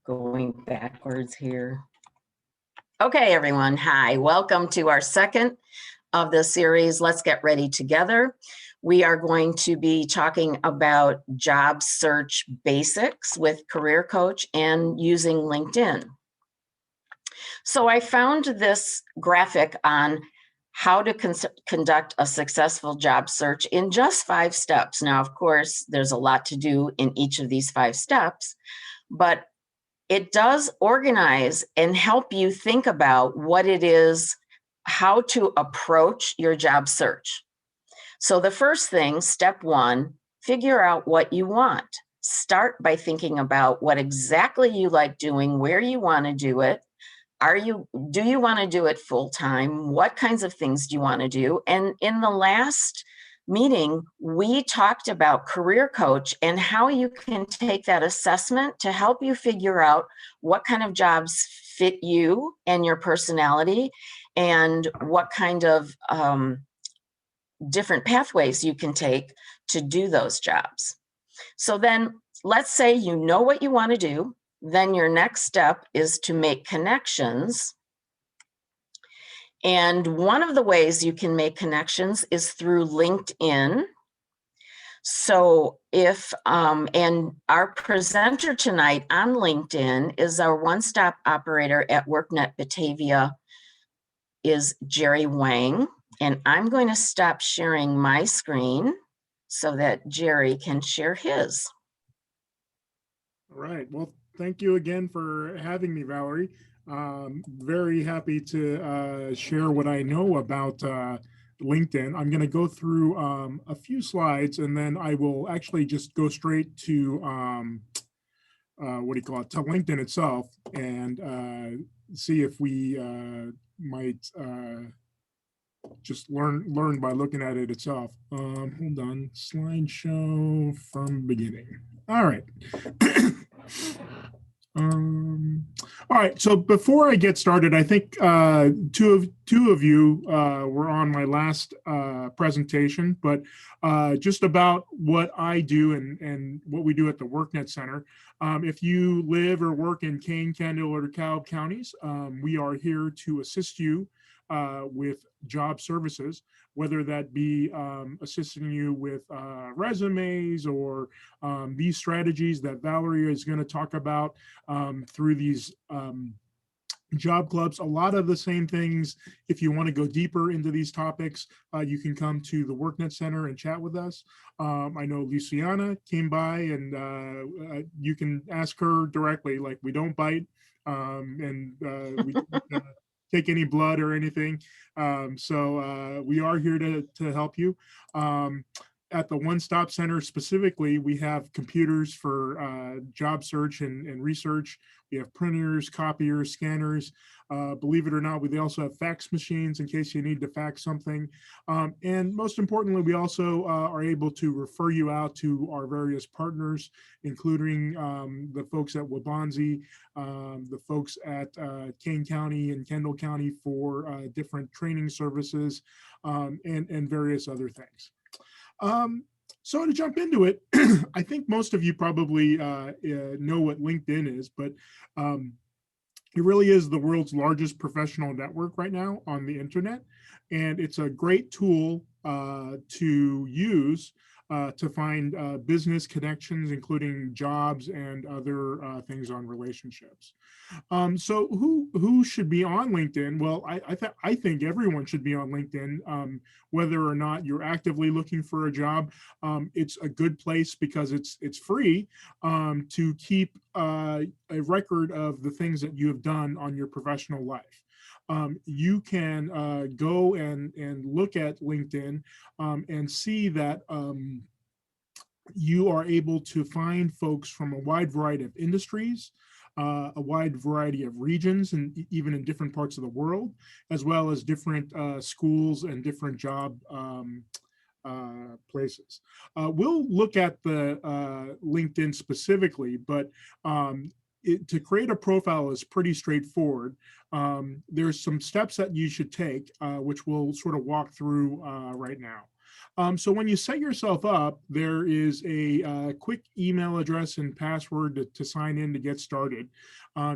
going backwards here. Okay, everyone. Hi, welcome to our second of the series, Let's Get Ready Together. We are going to be talking about job search basics with Career Coach and using LinkedIn. So I found this graphic on how to conduct a successful job search in just 5 steps. Now, of course, there's a lot to do in each of these 5 steps, but it does organize and help you think about what it is, how to approach your job search. So the first thing, step 1, figure out what you want. Start by thinking about what exactly you like doing, where you want to do it. Do you want to do it full time? What kinds of things do you want to do? And in the last meeting, we talked about Career Coach and how you can take that assessment to help you figure out what kind of jobs fit you and your personality and what kind of different pathways you can take to do those jobs. So then let's say you know what you want to do. Then your next step is to make connections. And one of the ways you can make connections is through LinkedIn. So and our presenter tonight on LinkedIn is our one-stop operator at WorkNet Batavia is Jerry Wang. And I'm going to stop sharing my screen so that Jerry can share his. All right. Well, thank you again for having me, Valerie. Very happy to share what I know about LinkedIn. I'm going to go through a few slides, and then I will actually just go straight to to LinkedIn itself, and see if we might just learn by looking at it itself. Hold on, slideshow from beginning. All right. All right. So before I get started, I think two of you were on my last presentation, but just about what I do and what we do at the WorkNet Center. If you live or work in Kane, Kendall, or DeKalb counties, we are here to assist you with job services, whether that be assisting you with resumes or these strategies that Valerie is going to talk about through these job clubs. A lot of the same things. If you want to go deeper into these topics, you can come to the WorkNet Center and chat with us. I know Luciana came by, and you can ask her directly. Like, we don't bite, and we don't take any blood or anything. So we are here to help you. At the One Stop Center specifically, we have computers for job search and research. We have printers, copiers, scanners. Believe it or not, we also have fax machines in case you need to fax something. And most importantly, we also are able to refer you out to our various partners, including the folks at Waubonsie, the folks at Kane County and Kendall County for different training services, and various other things. So to jump into it, I think most of you probably know what LinkedIn is, but it really is the world's largest professional network right now on the internet. And it's a great tool to use to find business connections, including jobs and other things on relationships. So who should be on LinkedIn? Well, I think everyone should be on LinkedIn, whether or not you're actively looking for a job. It's a good place because it's free to keep a record of the things that you have done on your professional life. You can go and look at LinkedIn and see that you are able to find folks from a wide variety of industries, a wide variety of regions, and even in different parts of the world, as well as different schools and different job places. We'll look at the LinkedIn specifically, but to create a profile is pretty straightforward. There's some steps that you should take, which we'll sort of walk through right now. So when you set yourself up, there is a quick email address and password to sign in to get started.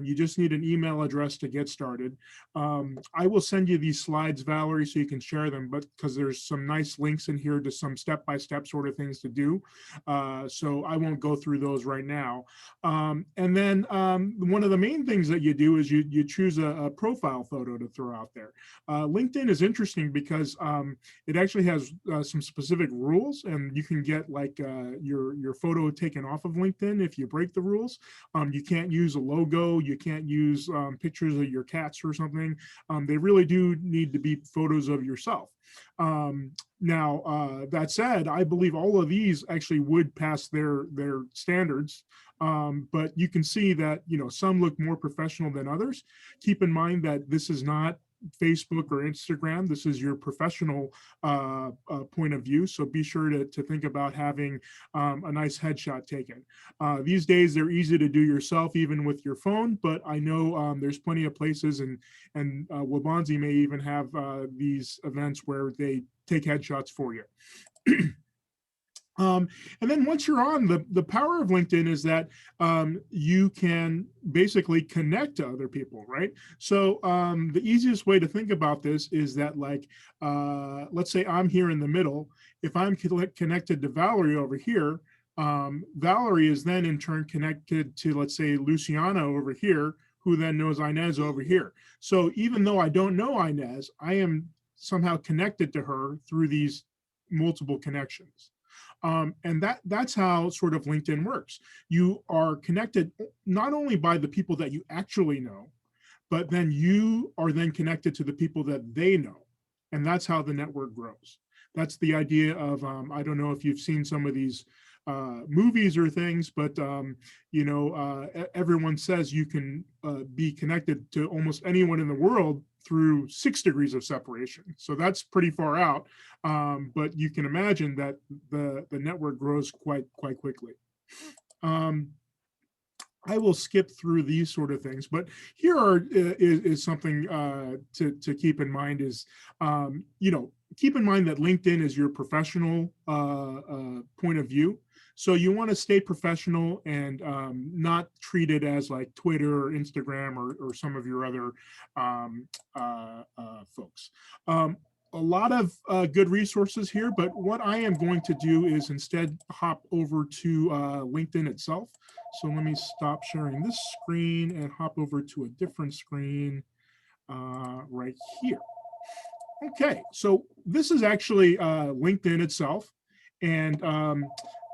You just need an email address to get started. I will send you these slides, Valerie, so you can share them, but because there's some nice links in here to some step-by-step sort of things to do. So I won't go through those right now. And then one of the main things that you do is you choose a profile photo to throw out there. LinkedIn is interesting because it actually has some specific rules, and you can get like your photo taken off of LinkedIn if you break the rules. You can't use a logo, you can't use pictures of your cats or something. They really do need to be photos of yourself. Now, that said, I believe all of these actually would pass their standards. But you can see that, you know, some look more professional than others. Keep in mind that this is not Facebook or Instagram. This is your professional point of view. So be sure to think about having a nice headshot taken. These days, they're easy to do yourself, even with your phone, but I know there's plenty of places, and Waubonsie may even have these events where they take headshots for you. And then once you're on, the power of LinkedIn is that you can basically connect to other people, right? So the easiest way to think about this is that, like, let's say I'm here in the middle. If I'm connected to Valerie over here, Valerie is then in turn connected to, let's say, Luciana over here, who then knows Inez over here. So even though I don't know Inez, I am somehow connected to her through these multiple connections. And that's how sort of LinkedIn works. You are connected not only by the people that you actually know, but then you are then connected to the people that they know. And that's how the network grows. That's the idea of, I don't know if you've seen some of these movies or things, but you know, everyone says you can be connected to almost anyone in the world through 6 degrees of separation. So that's pretty far out, but you can imagine that the network grows quite quickly. I will skip through these sort of things, but here is something to keep in mind is, you know, keep in mind that LinkedIn is your professional point of view. So you want to stay professional and not treat it as like Twitter or Instagram or some of your other folks. A lot of good resources here, but what I am going to do is instead hop over to LinkedIn itself. So let me stop sharing this screen and hop over to a different screen right here. Okay, so this is actually LinkedIn itself, and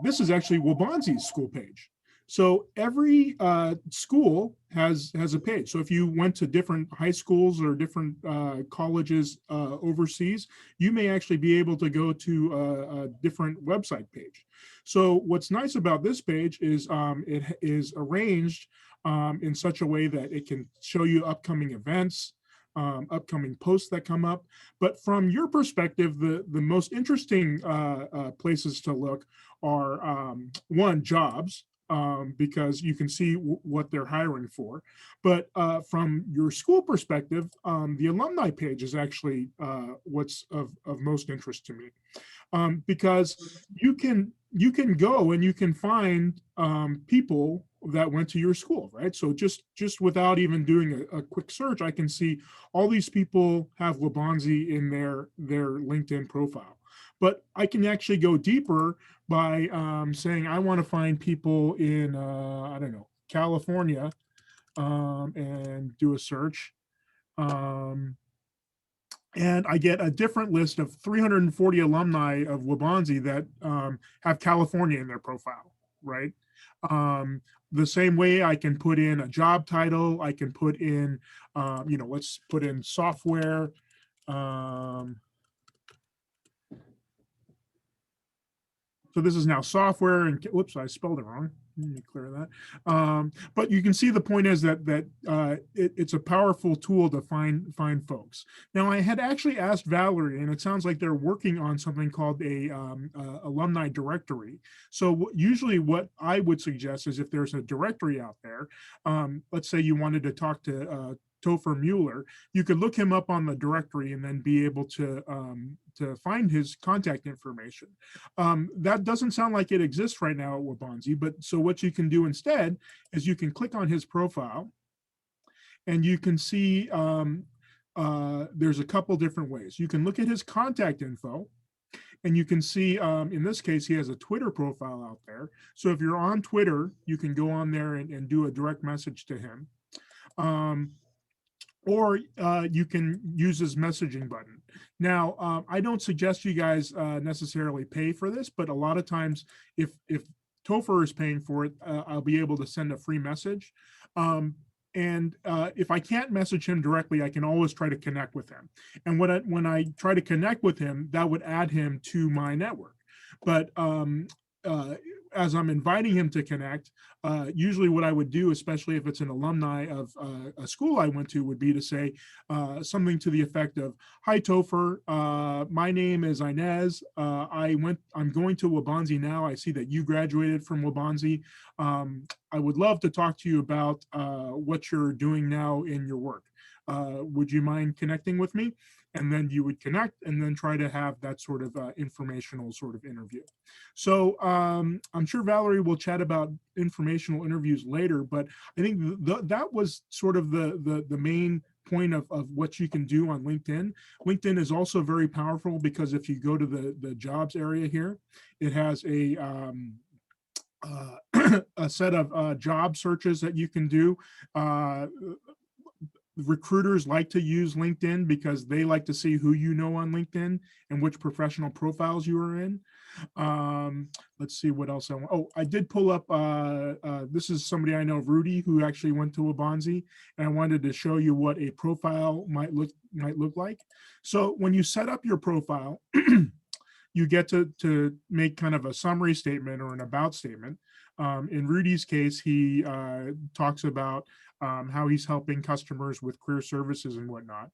this is actually Waubonsie's school page. So every school has a page. So if you went to different high schools or different colleges overseas, you may actually be able to go to a different website page. So what's nice about this page is it is arranged in such a way that it can show you upcoming events, upcoming posts that come up. But from your perspective, the most interesting places to look are one, jobs, because you can see what they're hiring for. But from your school perspective, the alumni page is actually what's of most interest to me, because you can go and you can find people that went to your school, right? So just without even doing a quick search, I can see all these people have Waubonsie in their LinkedIn profile. But I can actually go deeper by saying I want to find people in, I don't know, California, and do a search. And I get a different list of 340 alumni of Waubonsie that have California in their profile, right? The same way I can put in a job title, I can put in, you know, let's put in software. So this is now software, and whoops, I spelled it wrong. Let me clear that. But you can see the point is that it's a powerful tool to find folks. Now, I had actually asked Valerie, and it sounds like they're working on something called a alumni directory. So usually what I would suggest is if there's a directory out there, let's say you wanted to talk to Topher Mueller, you could look him up on the directory and then be able to to find his contact information. That doesn't sound like it exists right now at Wabanzi, but so what you can do instead is you can click on his profile, and you can see there's a couple different ways. You can look at his contact info, and you can see, in this case, he has a Twitter profile out there. So if you're on Twitter, you can go on there and do a direct message to him. Or you can use his messaging button. Now, I don't suggest you guys necessarily pay for this, but a lot of times if Topher is paying for it, I'll be able to send a free message. And if I can't message him directly, I can always try to connect with him. And when I try to connect with him, that would add him to my network. But as I'm inviting him to connect, usually what I would do, especially if it's an alumni of a school I went to, would be to say something to the effect of, "Hi Topher, my name is Inez. I'm going to Wabanzi now. I see that you graduated from Wabanzi. I would love to talk to you about what you're doing now in your work. Would you mind connecting with me?" And then you would connect and then try to have that sort of informational sort of interview. So I'm sure Valerie will chat about informational interviews later, but I think that was sort of the main point of what you can do on LinkedIn. LinkedIn is also very powerful because if you go to the jobs area here, it has a set of job searches that you can do. Recruiters like to use LinkedIn because they like to see who you know on LinkedIn and which professional profiles you are in. Let's see what else I want. Oh, I did pull up, this is somebody I know, Rudy, who actually went to Wabanzi, and I wanted to show you what a profile might look like. So when you set up your profile, you get to make kind of a summary statement or an about statement. In Rudy's case, he talks about how he's helping customers with career services and whatnot.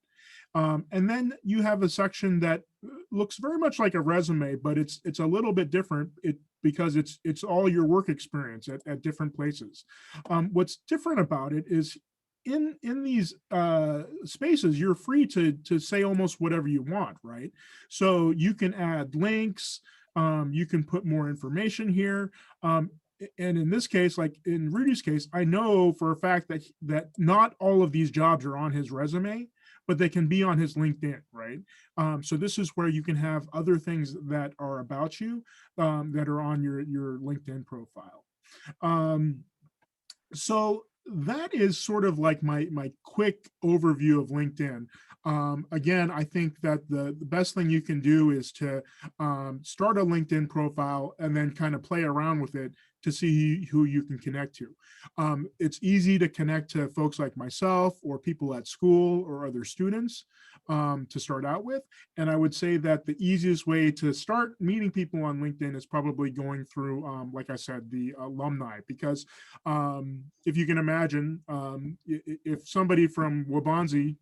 And then you have a section that looks very much like a resume, but it's a little bit different because it's all your work experience at different places. What's different about it is in these spaces, you're free to say almost whatever you want, right? So you can add links, you can put more information here. And in this case, like in Rudy's case, I know for a fact that not all of these jobs are on his resume, but they can be on his LinkedIn, right? So this is where you can have other things that are about you that are on your LinkedIn profile. So that is sort of like my quick overview of LinkedIn. Again, I think that the best thing you can do is to start a LinkedIn profile and then kind of play around with it to see who you can connect to. It's easy to connect to folks like myself or people at school or other students to start out with. And I would say that the easiest way to start meeting people on LinkedIn is probably going through, like I said, the alumni, because if you can imagine, if somebody from Wabanzi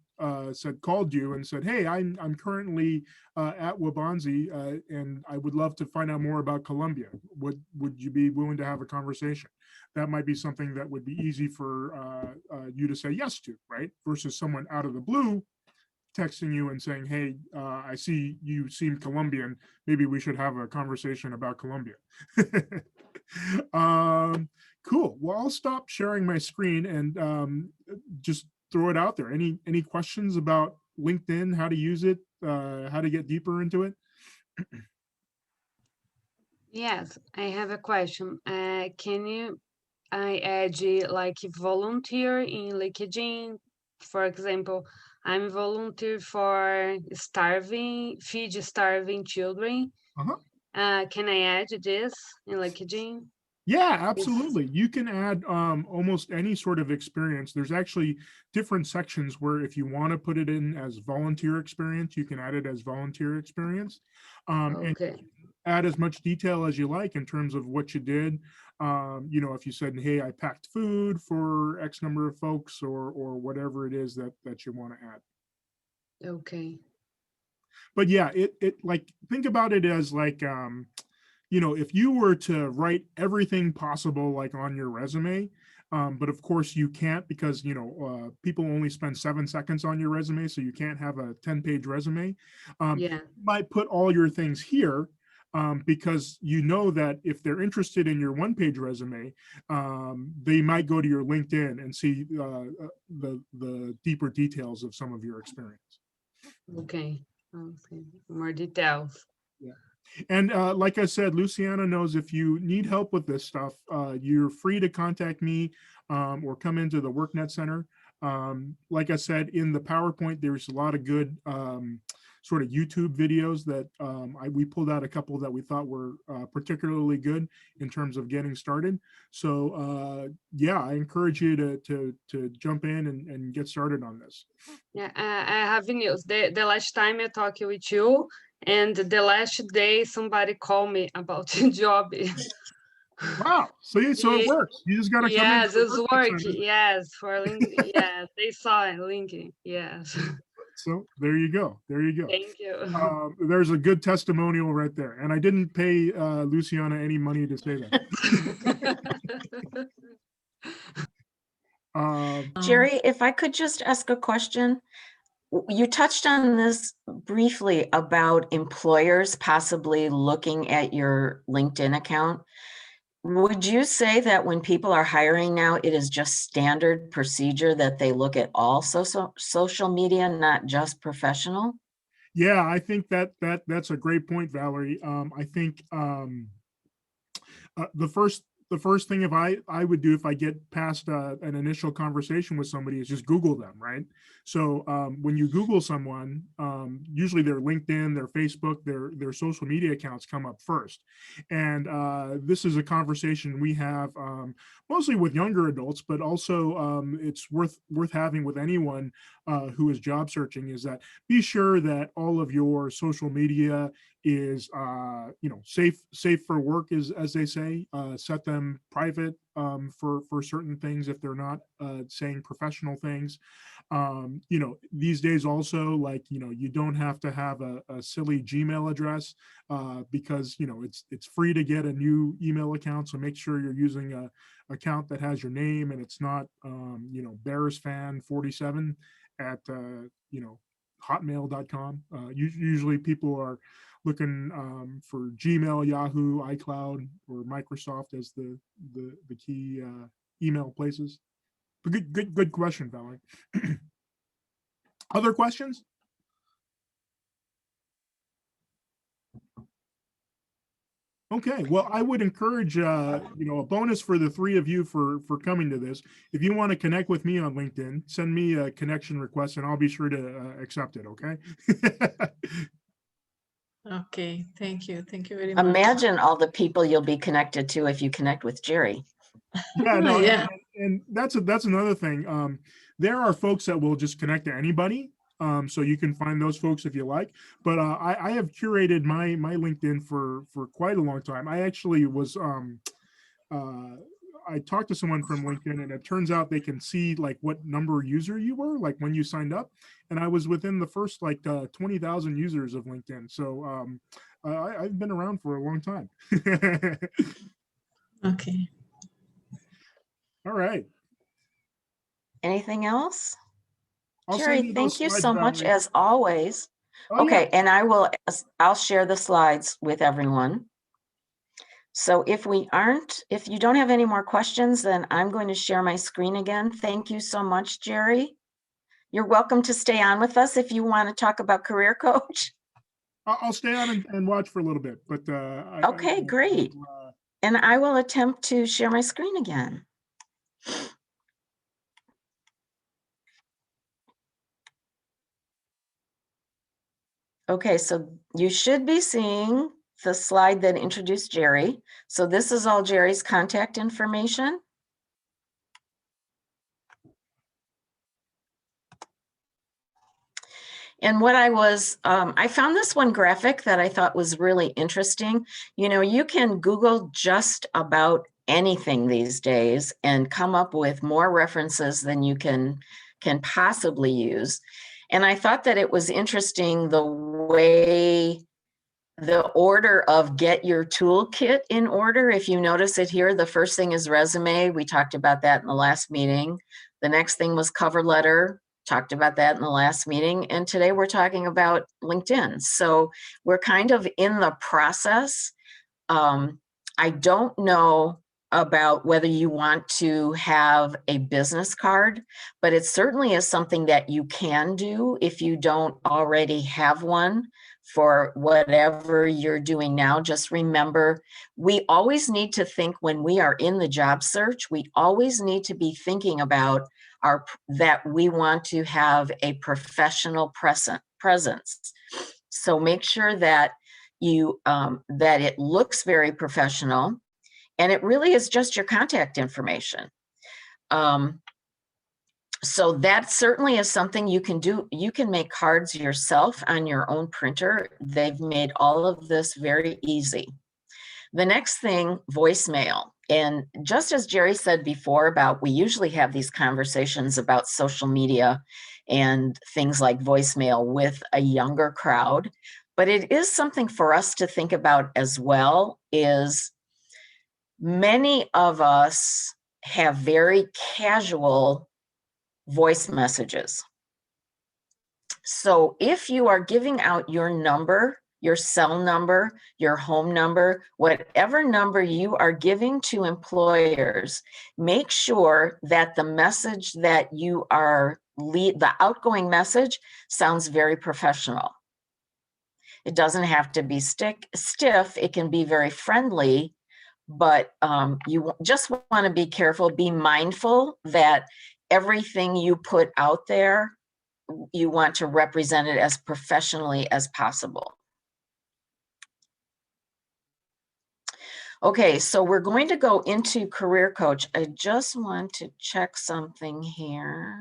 called you and said, "Hey, I'm currently at Wabanzi and I would love to find out more about Columbia. Would you be willing to have a conversation?" That might be something that would be easy for you to say yes to, right? Versus someone out of the blue texting you and saying, "Hey, I see you seem Colombian. Maybe we should have a conversation about Colombia." Cool. Well, I'll stop sharing my screen and just throw it out there. Any questions about LinkedIn, how to use it, how to get deeper into it? Yes, I have a question. Can I add like volunteer in LinkedIn? For example, I'm volunteer for feed starving children. Uh-huh. Can I add this in LinkedIn? Yeah, If, absolutely. You can add almost any sort of experience. There's actually different sections where if you want to put it in as volunteer experience, you can add it as volunteer experience. And okay, add as much detail as you like in terms of what you did. You know, if you said, "Hey, I packed food for X number of folks," or whatever it is that you want to add. okay, But yeah, it like think about it as like you know, if you were to write everything possible like on your resume, But of course you can't, because, people only spend 7 seconds on your resume, so you can't have a 10-page resume. Yeah. You might put all your things here, because you know that if they're interested in your one-page resume, they might go to your LinkedIn and see the deeper details of some of your experience. Okay. Okay. More details. Yeah. And like I said, Luciana knows if you need help with this stuff, you're free to contact me, or come into the WorkNet Center. Like I said, in the PowerPoint, there's a lot of good sort of YouTube videos that we pulled out a couple that we thought were particularly good in terms of getting started. So yeah, I encourage you to jump in and get started on this. Yeah, I have news. The last time I talked with you, and the last day somebody called me about the job. Wow. So it works. You just got to come in. Yes, it's working. Yes, for LinkedIn. Yes, they saw it linking. Yes. So there you go. There you go. Thank you. There's a good testimonial right there. And I didn't pay Luciana any money to say that. Jerry, if I could just ask a question. You touched on this briefly about employers possibly looking at your LinkedIn account. Would you say that when people are hiring now, it is just standard procedure that they look at all social media, not just professional? Yeah, I think that's a great point, Valerie. I think the first thing I would do if I get past an initial conversation with somebody is just Google them, right? So when you Google someone, usually their LinkedIn, their Facebook, their social media accounts come up first. And this is a conversation we have mostly with younger adults, but also it's worth having with anyone who is job searching, is that be sure that all of your social media is safe for work, as they say. Set them private for certain things if they're not saying professional things. These days also, like, you don't have to have a silly Gmail address because it's free to get a new email account. So make sure you're using a account that has your name and it's not Bears fan 47 at hotmail.com. Usually people are looking for Gmail, Yahoo, iCloud, or Microsoft as the key email places. But good question, Valerie. Other questions? Okay, well, I would encourage a bonus for the three of you for coming to this. If you want to connect with me on LinkedIn, send me a connection request and I'll be sure to accept it. Okay. Okay, thank you very much. Imagine all the people you'll be connected to if you connect with Jerry. Yeah, no, Yeah. and that's another thing. There are folks that will just connect to anybody. So you can find those folks if you like. But I have curated my LinkedIn for quite a long time. I actually was I talked to someone from LinkedIn, and it turns out they can see like what number user you were, like when you signed up. And I was within the first 20,000 users of LinkedIn. So I've been around for a long time. Okay. All right. Anything else? I'll send Jerry, you thank those you slides, so much Valerie. as always. Oh, Okay, and I'll share the slides with everyone. So if you don't have any more questions, then I'm going to share my screen again. Thank you so much, Jerry. You're welcome to stay on with us if you want to talk about Career Coach. I'll stay on and watch for a little bit, but Okay, great. And I will attempt to share my screen again. Okay, so you should be seeing the slide that introduced Jerry. So this is all Jerry's contact information. And what I found this one graphic that I thought was really interesting. You can Google just about anything these days and come up with more references than you can possibly use. And I thought that it was interesting the way the order of get your toolkit in order. If you notice it here, the first thing is resume. We talked about that in the last meeting. The next thing was cover letter. Talked about that in the last meeting. And today we're talking about LinkedIn. So we're kind of in the process. I don't know about whether you want to have a business card, but it certainly is something that you can do if you don't already have one for whatever you're doing now. Just remember, we always need to think when we are in the job search, we always need to be thinking about that we want to have a professional presence. So make sure that you that it looks very professional, and it really is just your contact information. So that certainly is something you can do. You can make cards yourself on your own printer. They've made all of this very easy. The next thing, voicemail. And just as Jerry said before about, we usually have these conversations about social media and things like voicemail with a younger crowd. But it is something for us to think about as well, is many of us have very casual voice messages. So if you are giving out your number, your cell number, your home number, whatever number you are giving to employers, make sure that the message that you are the outgoing message sounds very professional. It doesn't have to be stiff. It can be very friendly, but you just want to be careful, be mindful that everything you put out there, you want to represent it as professionally as possible. Okay, so we're going to go into Career Coach. I just want to check something here.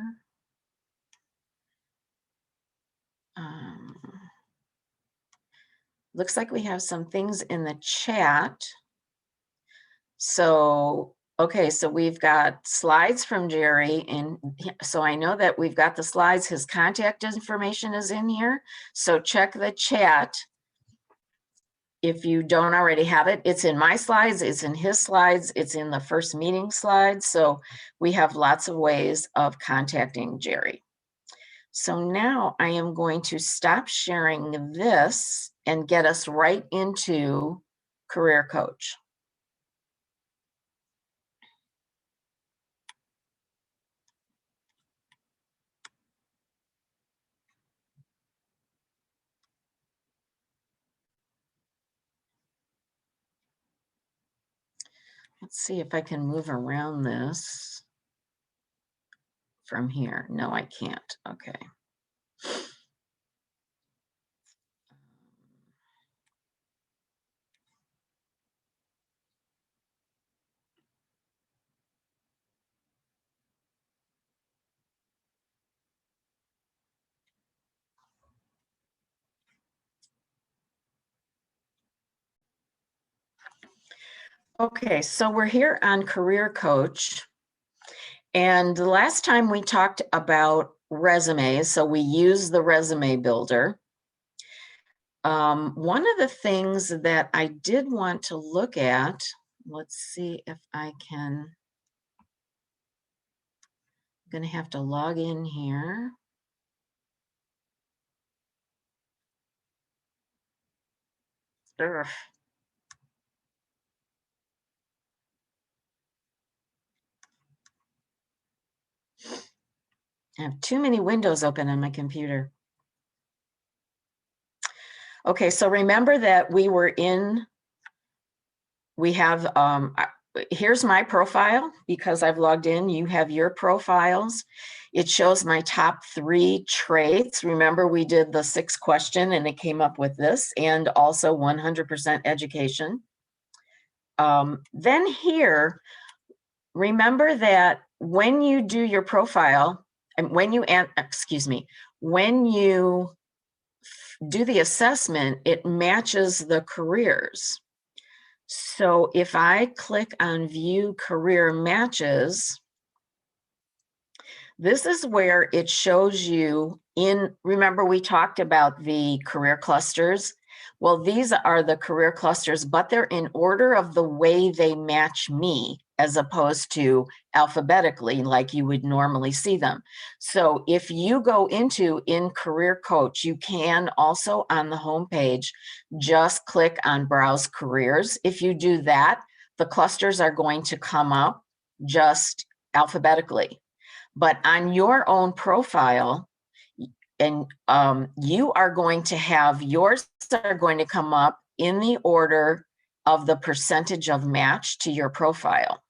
Looks like we have some things in the chat. So, okay, so we've got slides from Jerry, and so I know that we've got the slides. His contact information is in here. So check the chat. If you don't already have it, it's in my slides, it's in his slides, it's in the first meeting slides. So we have lots of ways of contacting Jerry. So now I am going to stop sharing this and get us right into Career Coach. Let's see if I can move around this from here. No, I can't. Okay. Okay, so we're here on Career Coach. And the last time we talked about resumes, so we use the resume builder. One of the things that I did want to look at, let's see if I can, I'm going to have to log in here. Ugh. I have too many windows open on my computer. Okay, so remember that we have, here's my profile because I've logged in. You have your profiles. It shows my top 3 traits. Remember, we did the 6 question and it came up with this, and also 100% education. Then here, remember that when you do your profile, and when you do the assessment, it matches the careers. So if I click on View Career Matches, this is where it shows you remember we talked about the career clusters. Well, these are the career clusters, but they're in order of the way they match me, as opposed to alphabetically like you would normally see them. So if you go into in Career Coach, you can also on the homepage just click on Browse Careers. If you do that, the clusters are going to come up just alphabetically. But on your own profile, and you are going to have yours are going to come up in the order of the percentage of match to your profile.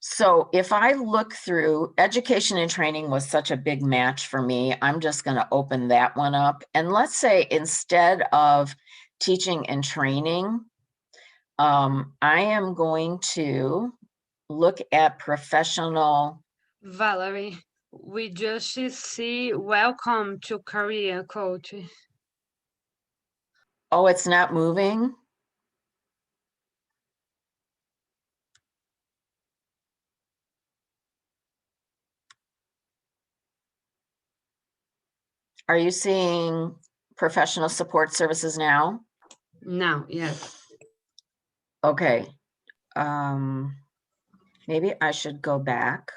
So if I look through, education and training was such a big match for me. I'm just going to open that one up. And let's say instead of teaching and training, I am going to look at professional. Valerie, we just see welcome to Career Coach. Oh, it's not moving? Are you seeing professional support services now? Now, yes. Okay. Maybe I should go back.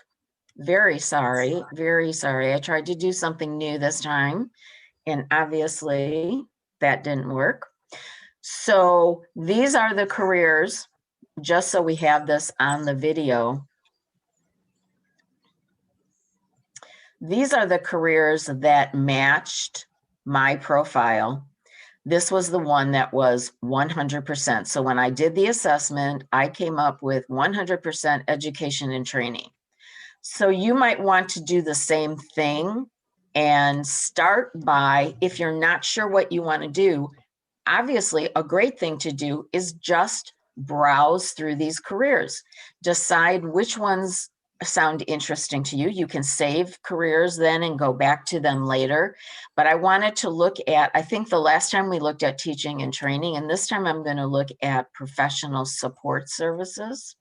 Very sorry, very sorry. I tried to do something new this time, and obviously that didn't work. So these are the careers, just so we have this on the video. These are the careers that matched my profile. This was the one that was 100%. So when I did the assessment, I came up with 100% education and training. So you might want to do the same thing and start by, if you're not sure what you want to do, obviously a great thing to do is just browse through these careers. Decide which ones sound interesting to you. You can save careers then and go back to them later. But I wanted to look at, I think the last time we looked at teaching and training, and this time I'm going to look at professional support services.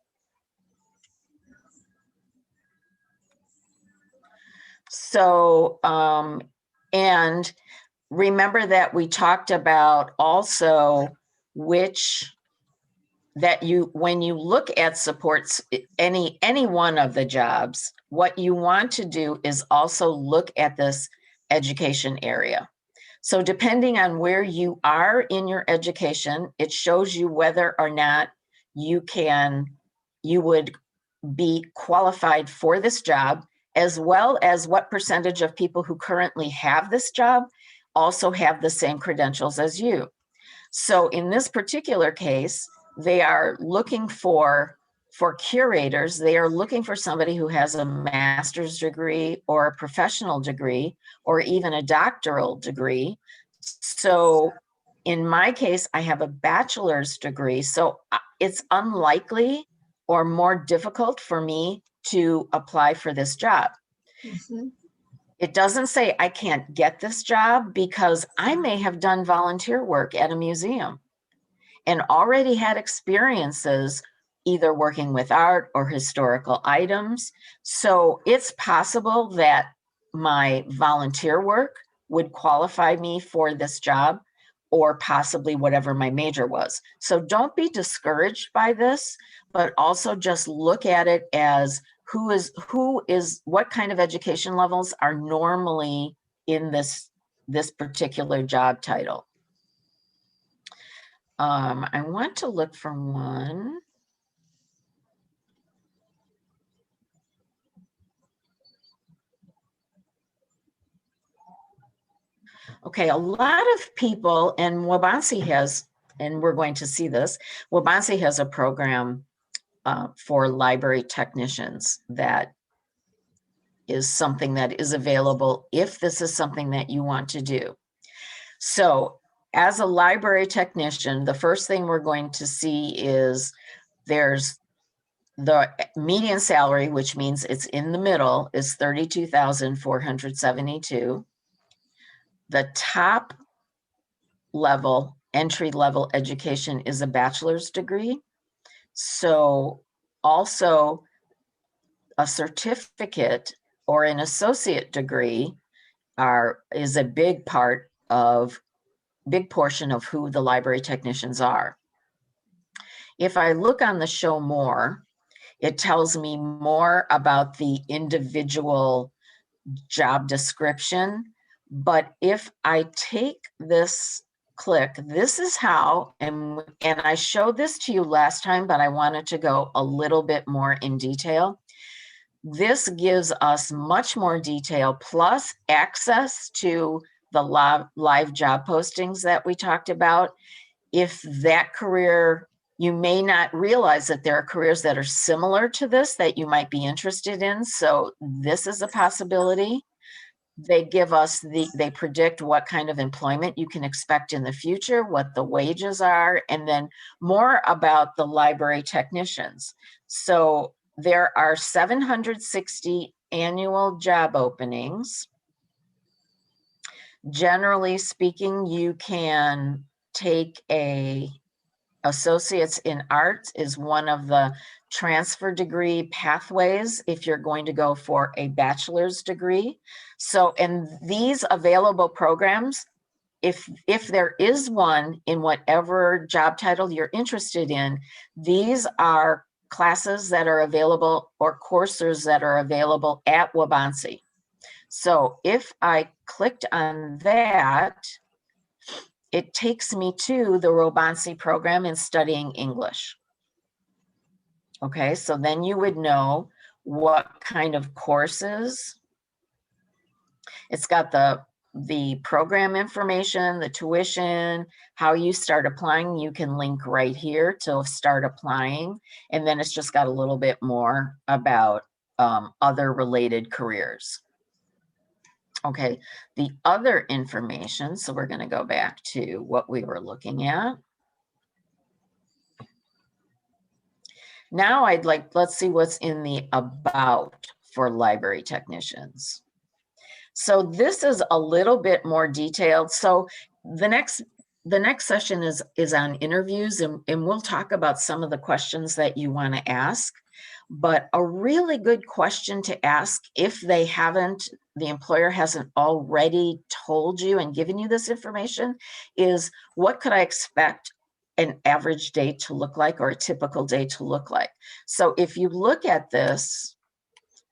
So, and remember that we talked about also that when you look at supports, any one of the jobs, what you want to do is also look at this education area. So depending on where you are in your education, it shows you whether or not you would be qualified for this job, as well as what percentage of people who currently have this job also have the same credentials as you. So in this particular case, they are looking for curators, they are looking for somebody who has a master's degree or a professional degree or even a doctoral degree. So in my case, I have a bachelor's degree. So it's unlikely or more difficult for me to apply for this job. Mm-hmm. It doesn't say I can't get this job because I may have done volunteer work at a museum and already had experiences either working with art or historical items. So it's possible that my volunteer work would qualify me for this job, or possibly whatever my major was. So don't be discouraged by this, but also just look at it as what kind of education levels are normally in this particular job title. I want to look for one. Okay, a lot of people, and Wabansi has, and we're going to see this, Wabansi has a program for library technicians that is something that is available if this is something that you want to do. So as a library technician, the first thing we're going to see is there's the median salary, which means it's in the middle, is $32,472. The top level, entry level education is a bachelor's degree. So also a certificate or an associate degree is a big part of big portion of who the library technicians are. If I look on the show more, it tells me more about the individual job description. But if I take this click, this is how, and I showed this to you last time, but I wanted to go a little bit more in detail. This gives us much more detail, plus access to the live job postings that we talked about. If that career, you may not realize that there are careers that are similar to this that you might be interested in. So this is a possibility. They give us they predict what kind of employment you can expect in the future, what the wages are, and then more about the library technicians. So there are 760 annual job openings. Generally speaking, you can take a associates in arts is one of the transfer degree pathways if you're going to go for a bachelor's degree. So, and these available programs, if there is one in whatever job title you're interested in, these are classes that are available or courses that are available at Waubonsie. So if I clicked on that, it takes me to the Waubonsie program in studying English. Okay, so then you would know what kind of courses. It's got the program information, the tuition, how you start applying. You can link right here to start applying. And then it's just got a little bit more about other related careers. Okay, the other information, so we're going to go back to what we were looking at. Now let's see what's in the about for library technicians. So this is a little bit more detailed. So the next session is on interviews, and we'll talk about some of the questions that you want to ask. But a really good question to ask, if the employer hasn't already told you and given you this information, is what could I expect an average day to look like, or a typical day to look like? So if you look at this,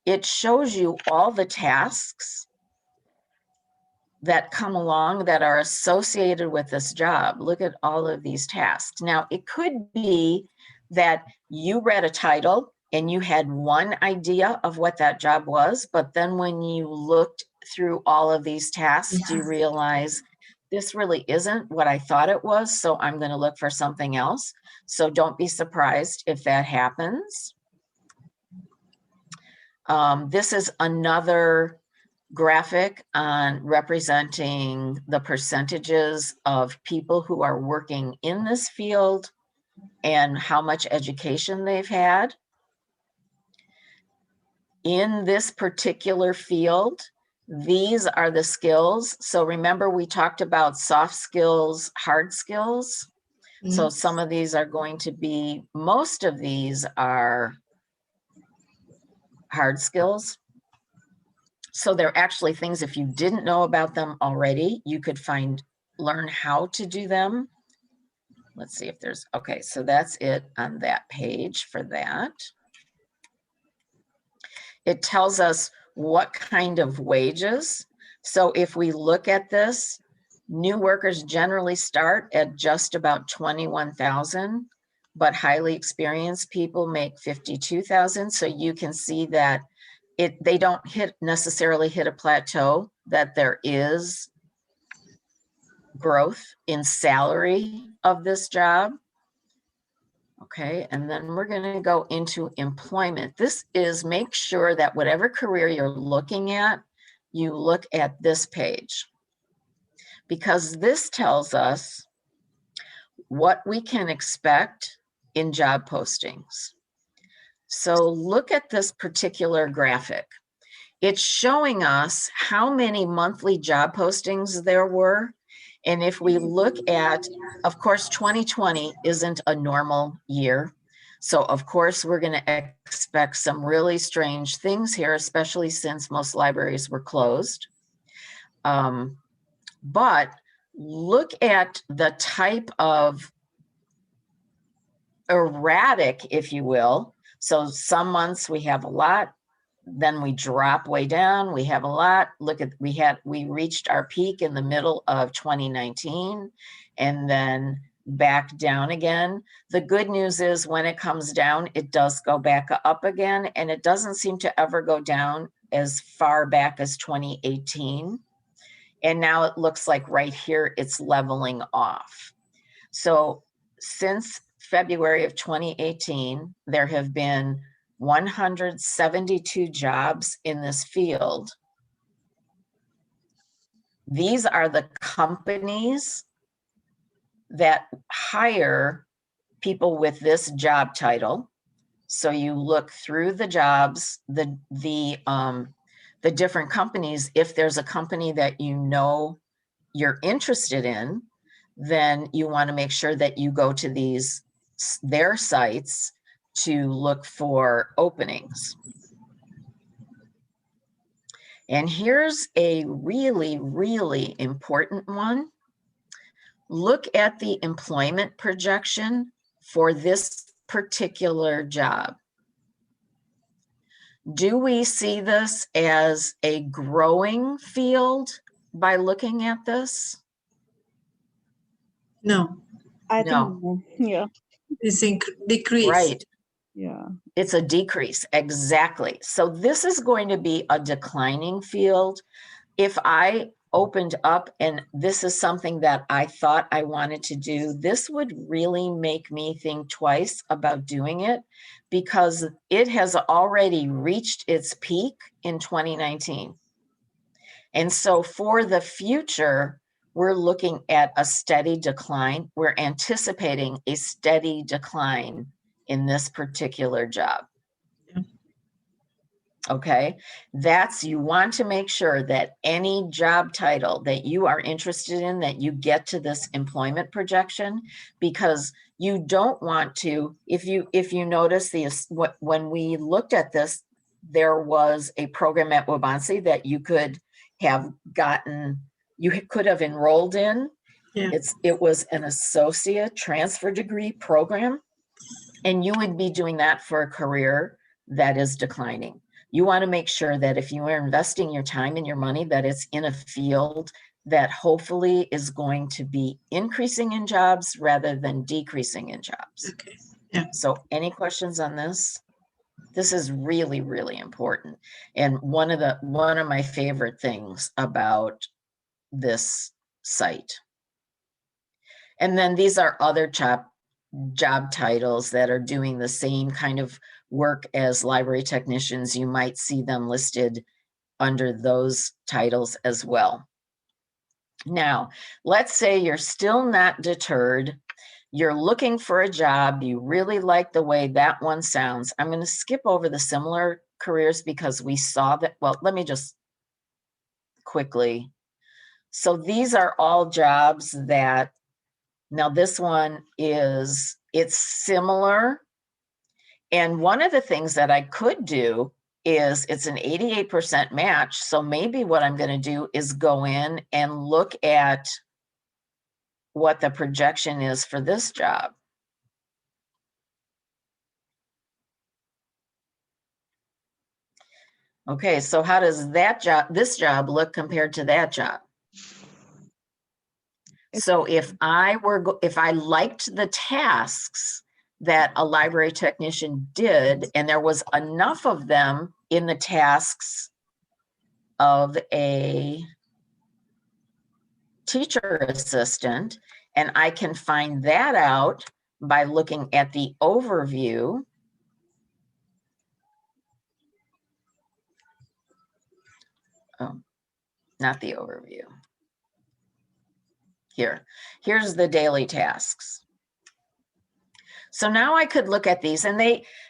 it shows you all the tasks that come along that are associated with this job. Look at all of these tasks. Now, it could be that you read a title and you had one idea of what that job was, but then when you looked through all of these tasks, you realize this really isn't what I thought it was, so I'm going to look for something else. So don't be surprised if that happens. This is another graphic on representing the percentages of people who are working in this field and how much education they've had. In this particular field, these are the skills. So remember, we talked about soft skills, hard skills. Mm-hmm. So some of these are going to be, most of these are hard skills. So they're actually things, if you didn't know about them already, you could learn how to do them. Let's see if there's, okay, so that's it on that page for that. It tells us what kind of wages. So if we look at this, new workers generally start at just about 21,000, but highly experienced people make 52,000. So you can see that they don't necessarily hit a plateau, that there is growth in salary of this job. Okay, and then we're going to go into employment. This is, make sure that whatever career you're looking at, you look at this page, because this tells us what we can expect in job postings. So look at this particular graphic. It's showing us how many monthly job postings there were. And if we look at, of course, 2020 isn't a normal year. So of course, we're going to expect some really strange things here, especially since most libraries were closed. But look at the type of erratic, if you will. So some months we have a lot, then we drop way down, we have a lot. Look at, we reached our peak in the middle of 2019 and then back down again. The good news is when it comes down, it does go back up again, and it doesn't seem to ever go down as far back as 2018. And now it looks like right here, it's leveling off. So since February of 2018, there have been 172 jobs in this field. These are the companies that hire people with this job title. So you look through the jobs, the different companies. If there's a company that you know you're interested in, then you want to make sure that you go to their sites to look for openings. And here's a really, really important one. Look at the employment projection for this particular job. Do we see this as a growing field by looking at this? No, I No. think, yeah, it's decrease. Right. yeah. It's a decrease, exactly. So this is going to be a declining field. If I opened up and this is something that I thought I wanted to do, this would really make me think twice about doing it, because it has already reached its peak in 2019. And so for the future, we're looking at a steady decline. We're anticipating a steady decline in this particular job. Yeah. Okay, you want to make sure that any job title that you are interested in, that you get to this employment projection, because you don't want to, if you notice when we looked at this, there was a program at Wabansi that you could have gotten, you could have enrolled in. Yeah. It was an associate transfer degree program, and you would be doing that for a career that is declining. You want to make sure that if you are investing your time and your money, that it's in a field that hopefully is going to be increasing in jobs rather than decreasing in jobs. Okay. Yeah. So any questions on this? This is really, really important. And one of my favorite things about this site. And then these are other job titles that are doing the same kind of work as library technicians. You might see them listed under those titles as well. Now, let's say you're still not deterred. You're looking for a job. You really like the way that one sounds. I'm going to skip over the similar careers because we saw that. Well, let me just quickly. So these are all jobs that, now this one it's similar. And one of the things that I could do is it's an 88% match. So maybe what I'm going to do is go in and look at what the projection is for this job. Okay, so how does this job look compared to that job? So if I liked the tasks that a library technician did, and there was enough of them in the tasks of a teacher assistant, and I can find that out by looking at the overview. Oh, not the overview. Here's the daily tasks. So now I could look at these, and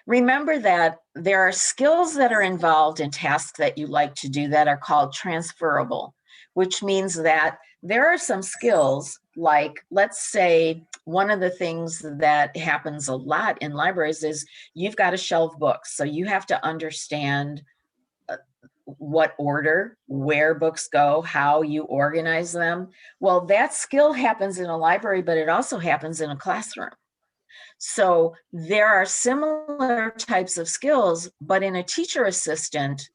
remember that there are skills that are involved in tasks that you like to do that are called transferable, which means that there are some skills, like, let's say one of the things that happens a lot in libraries is you've got to shelve books. So you have to understand what order, where books go, how you organize them. Well, that skill happens in a library, but it also happens in a classroom. So there are similar types of skills, but in a teacher assistant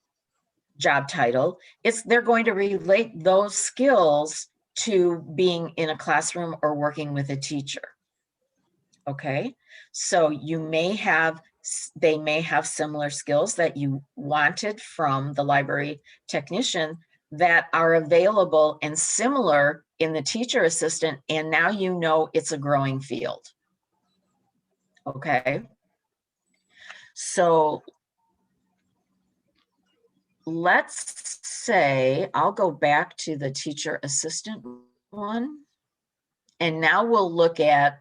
job title, they're going to relate those skills to being in a classroom or working with a teacher. Okay, so they may have similar skills that you wanted from the library technician that are available and similar in the teacher assistant, and now you know it's a growing field. Okay, so let's say I'll go back to the teacher assistant one, and now we'll look at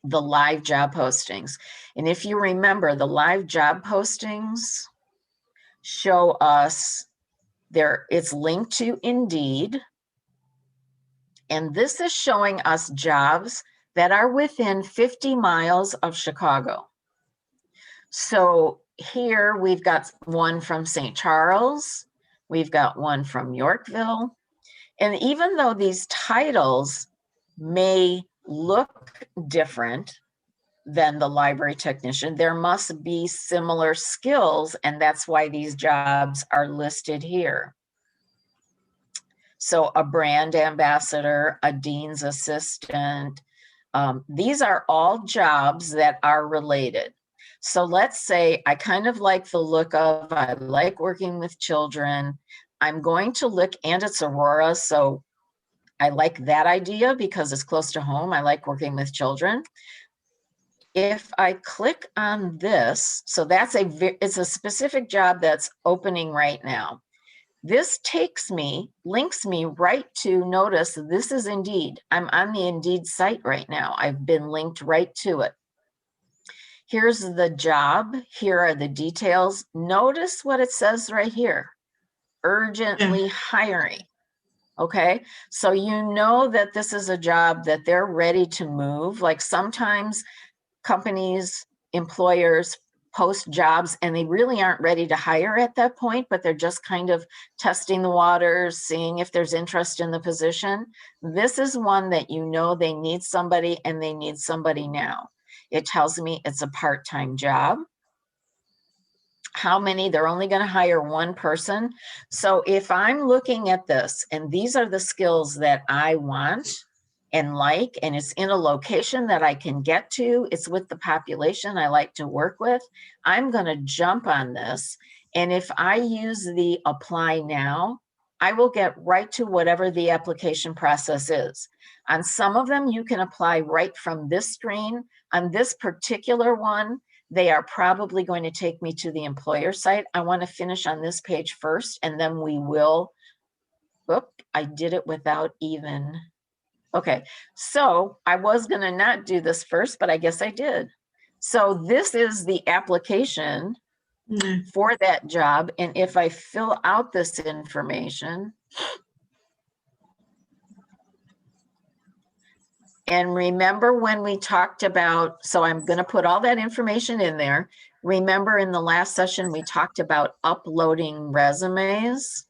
the live job postings. And if you remember, the live job postings show us it's linked to Indeed. And this is showing us jobs that are within 50 miles of Chicago. So here we've got one from St. Charles, we've got one from Yorkville. And even though these titles may look different than the library technician, there must be similar skills, and that's why these jobs are listed here. So a brand ambassador, a dean's assistant, these are all jobs that are related. So let's say I kind of like the look of, I like working with children. I'm going to look, and it's Aurora, so I like that idea because it's close to home. I like working with children. If I click on this, so it's a specific job that's opening right now. This links me right to, notice this is Indeed. I'm on the Indeed site right now. I've been linked right to it. Here's the job. Here are the details. Notice what it says right here. Urgently hiring. Okay, so you know that this is a job that they're ready to move. Like sometimes companies, employers post jobs and they really aren't ready to hire at that point, but they're just kind of testing the waters, seeing if there's interest in the position. This is one that you know they need somebody, and they need somebody now. It tells me it's a part-time job. How many? They're only going to hire one person. So if I'm looking at this and these are the skills that I want and like, and it's in a location that I can get to, it's with the population I like to work with, I'm going to jump on this. And if I use the apply now, I will get right to whatever the application process is. On some of them, you can apply right from this screen. On this particular one, they are probably going to take me to the employer site. I want to finish on this page first, and then we will, I did it without even, okay. So I was going to not do this first, but I guess I did. So this is the application for that job. And if I fill out this information, and remember when we talked about, so I'm going to put all that information in there. Remember in the last session, we talked about uploading resumes.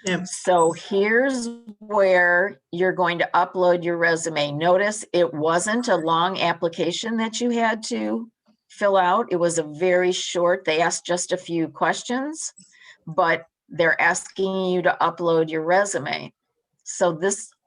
Yep. So here's where you're going to upload your resume. Notice it wasn't a long application that you had to fill out. It was a very short, they asked just a few questions, but they're asking you to upload your resume. So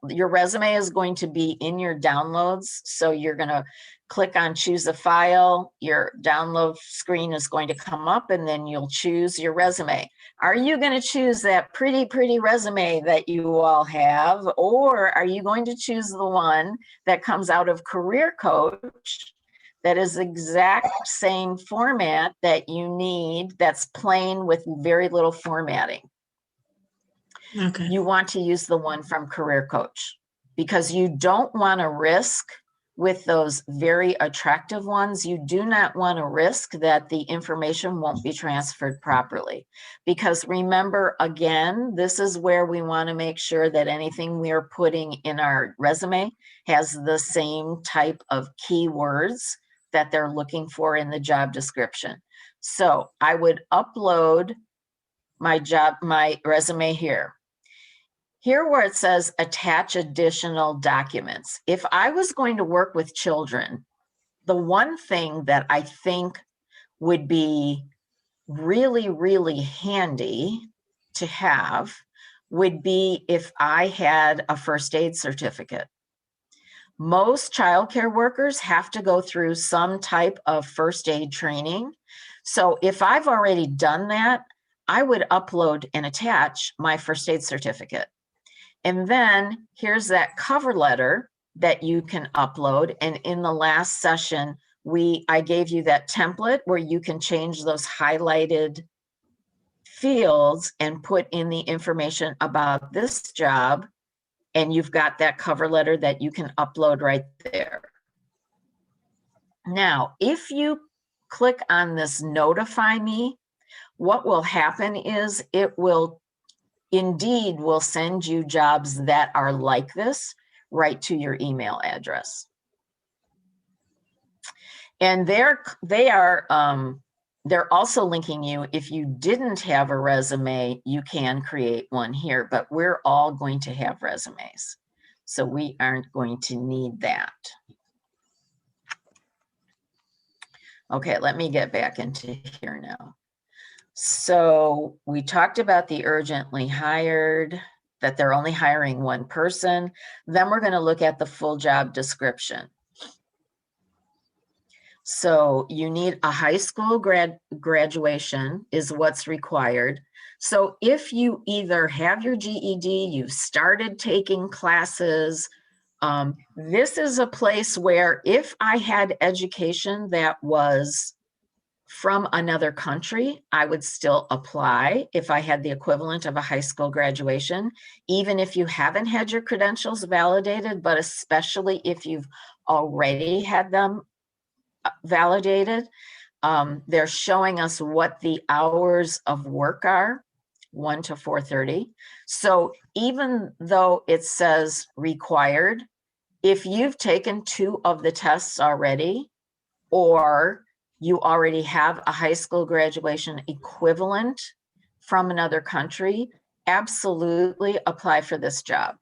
your resume is going to be in your downloads. So you're going to click on choose a file. Your download screen is going to come up, and then you'll choose your resume. Are you going to choose that pretty resume that you all have? Or are you going to choose the one that comes out of Career Coach that is exact same format that you need, that's plain with very little formatting? Okay. You want to use the one from Career Coach because you don't want to risk with those very attractive ones. You do not want to risk that the information won't be transferred properly. Because remember, again, this is where we want to make sure that anything we're putting in our resume has the same type of keywords that they're looking for in the job description. So I would upload my resume here. Here where it says attach additional documents. If I was going to work with children, the one thing that I think would be really, really handy to have would be if I had a first aid certificate. Most childcare workers have to go through some type of first aid training. So if I've already done that, I would upload and attach my first aid certificate. And then here's that cover letter that you can upload. And in the last session, I gave you that template where you can change those highlighted fields and put in the information about this job. And you've got that cover letter that you can upload right there. Now, if you click on this notify me, what will happen is it will Indeed will send you jobs that are like this right to your email address. And they're also linking you. If you didn't have a resume, you can create one here, but we're all going to have resumes. So we aren't going to need that. Okay, let me get back into here now. So we talked about the urgently hired, that they're only hiring one person. Then we're going to look at the full job description. So you need a high school graduation is what's required. So if you either have your GED, you've started taking classes, this is a place where if I had education that was from another country, I would still apply if I had the equivalent of a high school graduation, even if you haven't had your credentials validated, but especially if you've already had them validated. They're showing us what the hours of work are, 1 to 4:30. So even though it says required, if you've taken 2 of the tests already, or you already have a high school graduation equivalent from another country, absolutely apply for this job.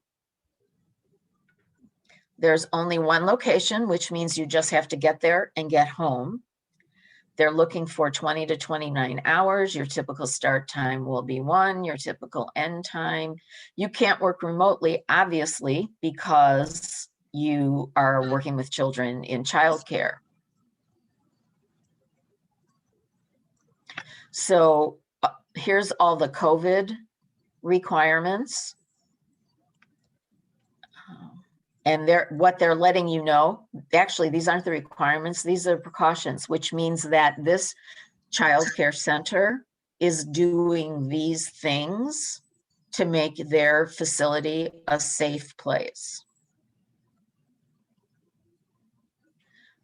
There's only one location, which means you just have to get there and get home. They're looking for 20 to 29 hours. Your typical start time will be 1, your typical end time. You can't work remotely, obviously, because you are working with children in childcare. So here's all the COVID requirements. And what they're letting you know, actually, these aren't the requirements, these are precautions, which means that this child care center is doing these things to make their facility a safe place.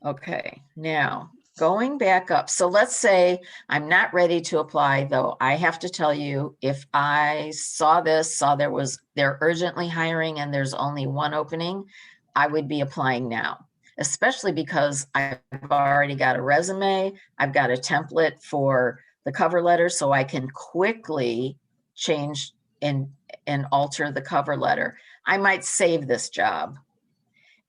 Okay, now going back up. So let's say I'm not ready to apply, though. I have to tell you, if I saw they're urgently hiring and there's only one opening, I would be applying now, especially because I've already got a resume. I've got a template for the cover letter, so I can quickly change and alter the cover letter. I might save this job.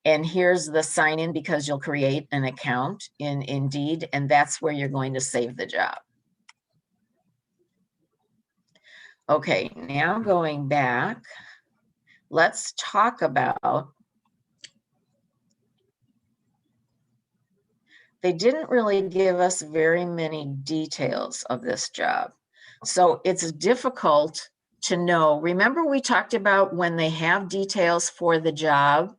And here's the sign in, because you'll create an account in Indeed, and that's where you're going to save the job. Okay, now going back, let's talk about, they didn't really give us very many details of this job. So it's difficult to know. Remember, we talked about when they have details for the job,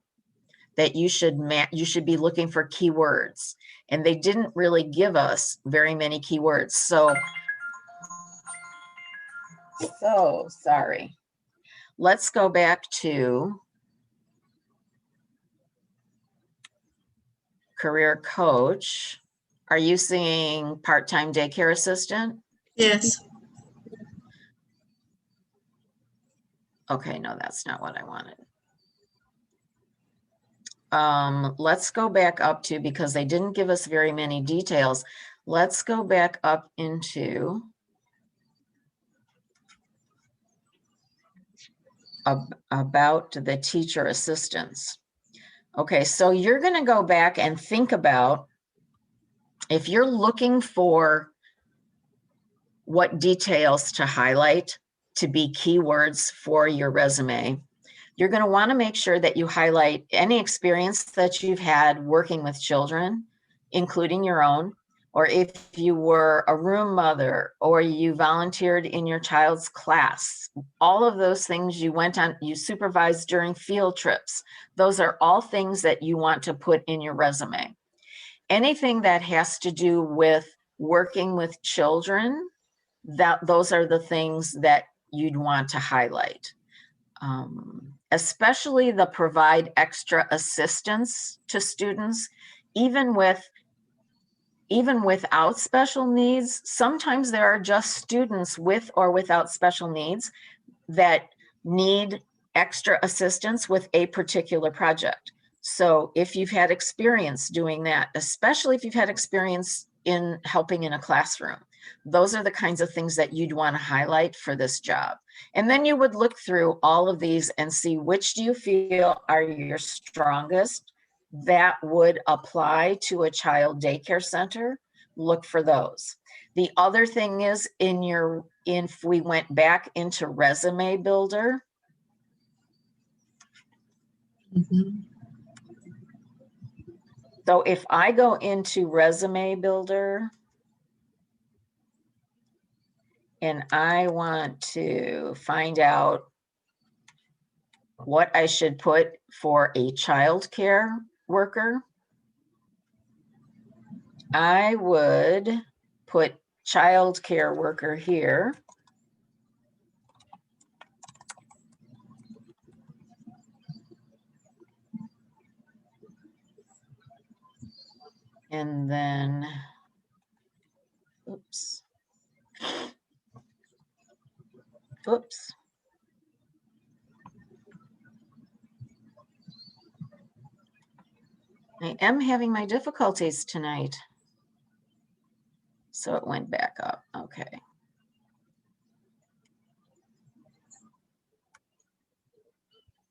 that you should be looking for keywords, and they didn't really give us very many keywords. So sorry. Let's go back to career coach. Are you seeing part-time daycare assistant? Yes. Okay, no, that's not what I wanted. Let's go back up to, because they didn't give us very many details. Let's go back up into about the teacher assistants. Okay, so you're going to go back and think about, if you're looking for what details to highlight to be keywords for your resume, you're going to want to make sure that you highlight any experience that you've had working with children, including your own, or if you were a room mother or you volunteered in your child's class. All of those things you supervised during field trips. Those are all things that you want to put in your resume. Anything that has to do with working with children, those are the things that you'd want to highlight. Especially the provide extra assistance to students, even without special needs. Sometimes there are just students with or without special needs that need extra assistance with a particular project. So if you've had experience doing that, especially if you've had experience in helping in a classroom, those are the kinds of things that you'd want to highlight for this job. And then you would look through all of these and see which do you feel are your strongest that would apply to a child daycare center. Look for those. The other thing is, if we went back into Resume Builder, Mhm. so if I go into Resume Builder and I want to find out what I should put for a child care worker, I would put child care worker here. And then, oops. I am having my difficulties tonight. So it went back up. Okay.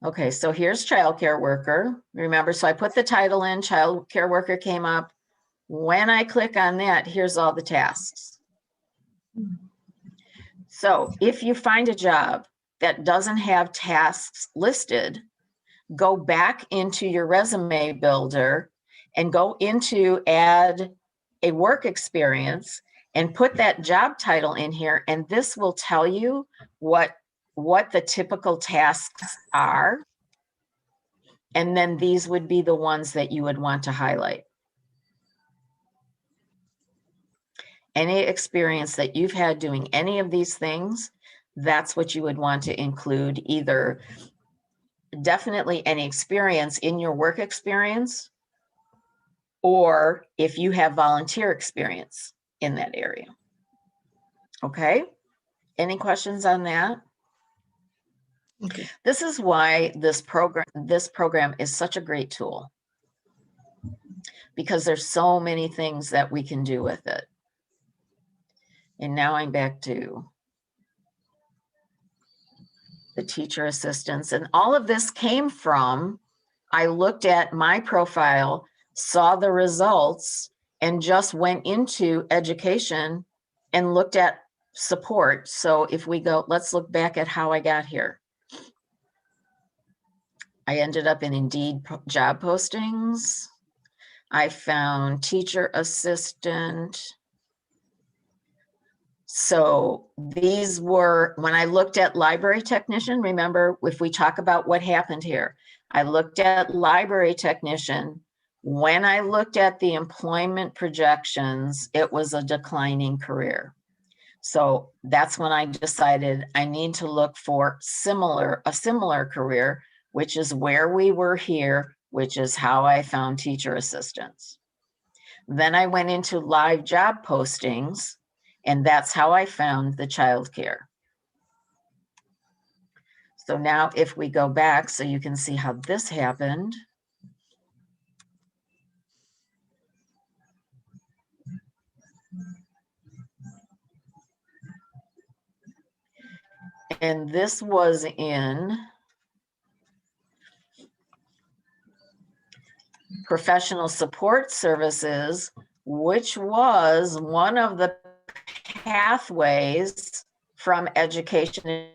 Okay, so here's childcare worker. Remember, so I put the title in, childcare worker came up. When I click on that, here's all the tasks. So if you find a job that doesn't have tasks listed, go back into your resume builder and go into add a work experience and put that job title in here. And this will tell you what the typical tasks are. And then these would be the ones that you would want to highlight. Any experience that you've had doing any of these things, that's what you would want to include, either definitely any experience in your work experience, or if you have volunteer experience in that area. Okay, any questions on that? Okay. This is why this program is such a great tool, because there's so many things that we can do with it. And now I'm back to the teacher assistants. And all of this came from, I looked at my profile, saw the results, and just went into education and looked at support. So if we go, let's look back at how I got here. I ended up in Indeed job postings. I found teacher assistant. So these were, when I looked at library technician, remember, if we talk about what happened here, I looked at library technician. When I looked at the employment projections, it was a declining career. So that's when I decided I need to look for a similar career, which is where we were here, which is how I found teacher assistants. Then I went into live job postings, and that's how I found the childcare. So now if we go back so you can see how this happened. And this was in professional support services, which was one of the pathways from education.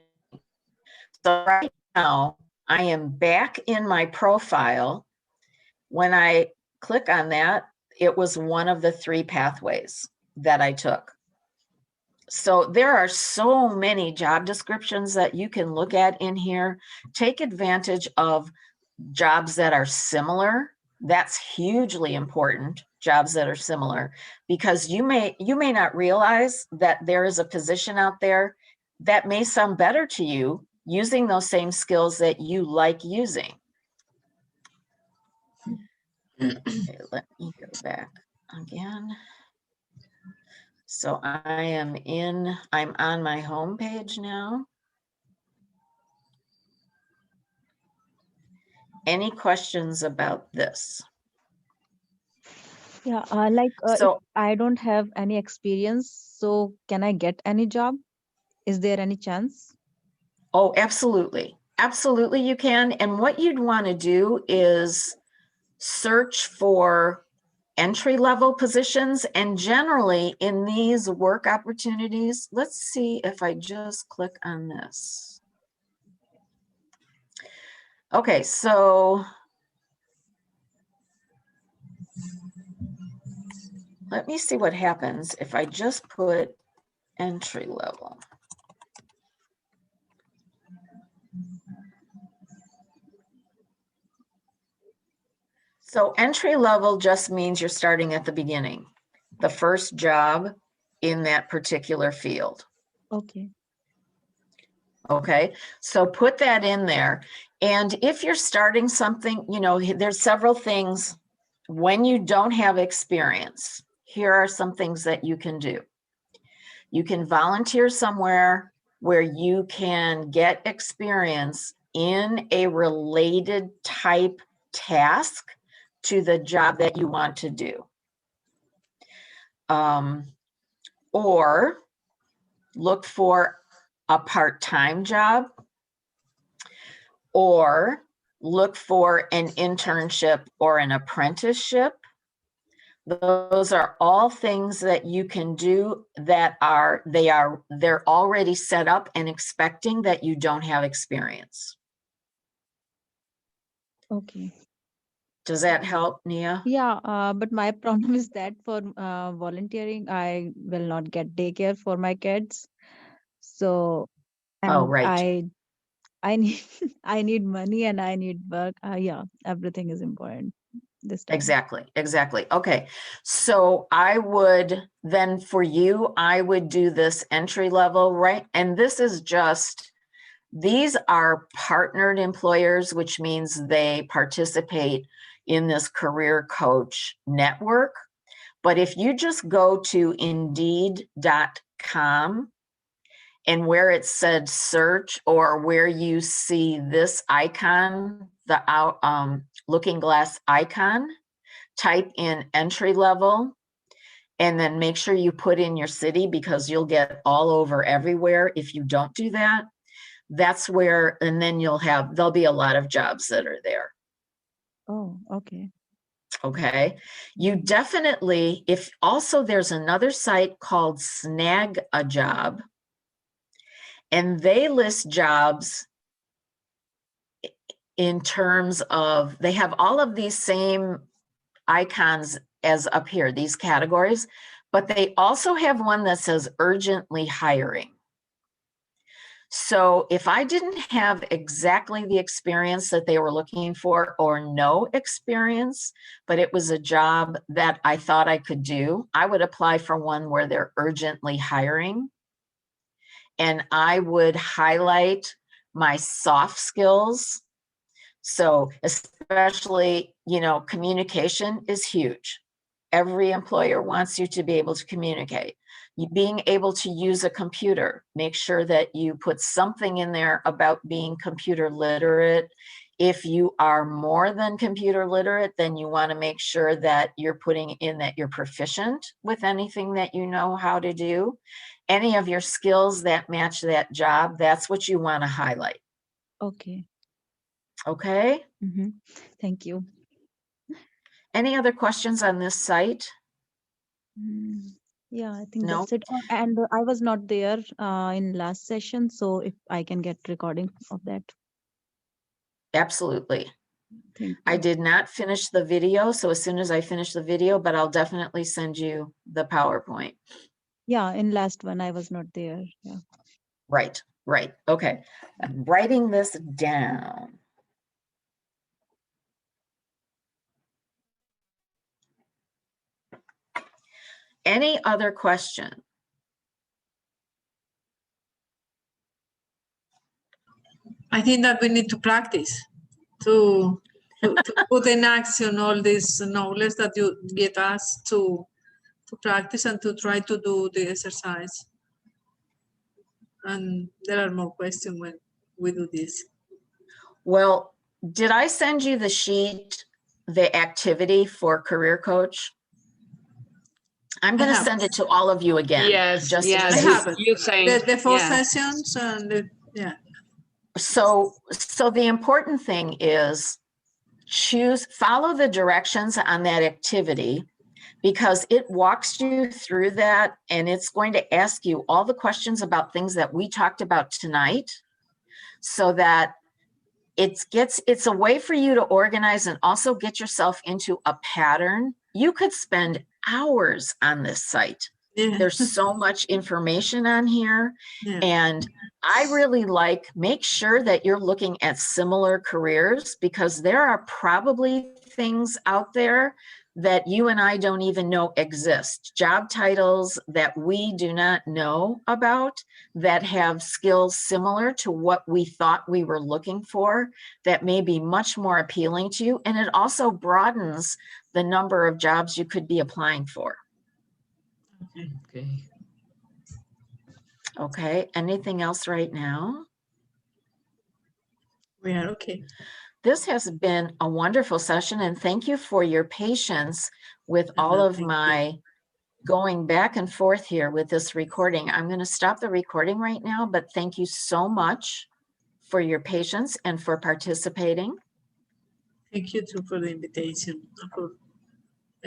So right now, I am back in my profile. When I click on that, it was one of the 3 pathways that I took. So there are so many job descriptions that you can look at in here. Take advantage of jobs that are similar. That's hugely important, jobs that are similar, because you may not realize that there is a position out there that may sound better to you using those same skills that you like using. Okay, let me go back again. So I'm on my home page now. Any questions about this? Yeah, if So, I don't have any experience, so can I get any job? Is there any chance? oh, absolutely. Absolutely you can. And what you'd want to do is search for entry-level positions. And generally in these work opportunities, let's see if I just click on this. Okay, so let me see what happens if I just put entry level. So entry level just means you're starting at the beginning, the first job in that particular field. Okay. Okay, so put that in there. And if you're starting something, you know, there's several things when you don't have experience. Here are some things that you can do. You can volunteer somewhere where you can get experience in a related type task to the job that you want to do. Or look for a part-time job, or look for an internship or an apprenticeship. Those are all things that you can do that they're already set up and expecting that you don't have experience. Okay. Does that help, Nia? Yeah, but my problem is that for volunteering, I will not get daycare for my kids. So, Oh, and right. I need I need money and I need work. Yeah, everything is important this time. Exactly. Okay. So I would then for you, I would do this entry level, right? And this is just, these are partnered employers, which means they participate in this career coach network. But if you just go to indeed.com and where it said search, or where you see this icon, the looking glass icon, type in entry level, and then make sure you put in your city, because you'll get all over everywhere if you don't do that. That's where, and then there'll be a lot of jobs that are there. Oh, okay. Okay. You definitely, if also there's another site called Snag a Job, and they list jobs in terms of, they have all of these same icons as up here, these categories, but they also have one that says urgently hiring. So if I didn't have exactly the experience that they were looking for, or no experience, but it was a job that I thought I could do, I would apply for one where they're urgently hiring. And I would highlight my soft skills. So especially, you know, communication is huge. Every employer wants you to be able to communicate. Being able to use a computer, make sure that you put something in there about being computer literate. If you are more than computer literate, then you want to make sure that you're putting in that you're proficient with anything that you know how to do. Any of your skills that match that job, that's what you want to highlight. Okay. Okay? Mm-hmm. Thank you. Any other questions on this site? Yeah, I think No? that's it. And I was not there in last session, so if I can get recording of that. Absolutely. Thank I you. did not finish the video, so as soon as I finish the video, but I'll definitely send you the PowerPoint. Yeah, in last one I was not there. Yeah. Right, right. Okay. I'm writing this down. Any other question? I think that we need to practice to put in action all this knowledge that you get us to practice and to try to do the exercise. And there are more questions when we do this. Well, did I send you the sheet, the activity for career coach? I'm going to have. send it to all of you again. Yes, just in yes. I case. have it. You saying The 4 yeah. sessions and yeah. So the important thing is follow the directions on that activity, because it walks you through that, and it's going to ask you all the questions about things that we talked about tonight, so that it's a way for you to organize and also get yourself into a pattern. You could spend hours on this site. Yeah. There's so much information on here. Yeah. And I really make sure that you're looking at similar careers, because there are probably things out there that you and I don't even know exist. Job titles that we do not know about that have skills similar to what we thought we were looking for, that may be much more appealing to you. And it also broadens the number of jobs you could be applying for. Okay. Okay, anything else right now? We are okay. This has been a wonderful session, and thank you for your patience with all of Thank you. my going back and forth here with this recording. I'm going to stop the recording right now, but thank you so much for your patience and for participating. Thank you too for the invitation, for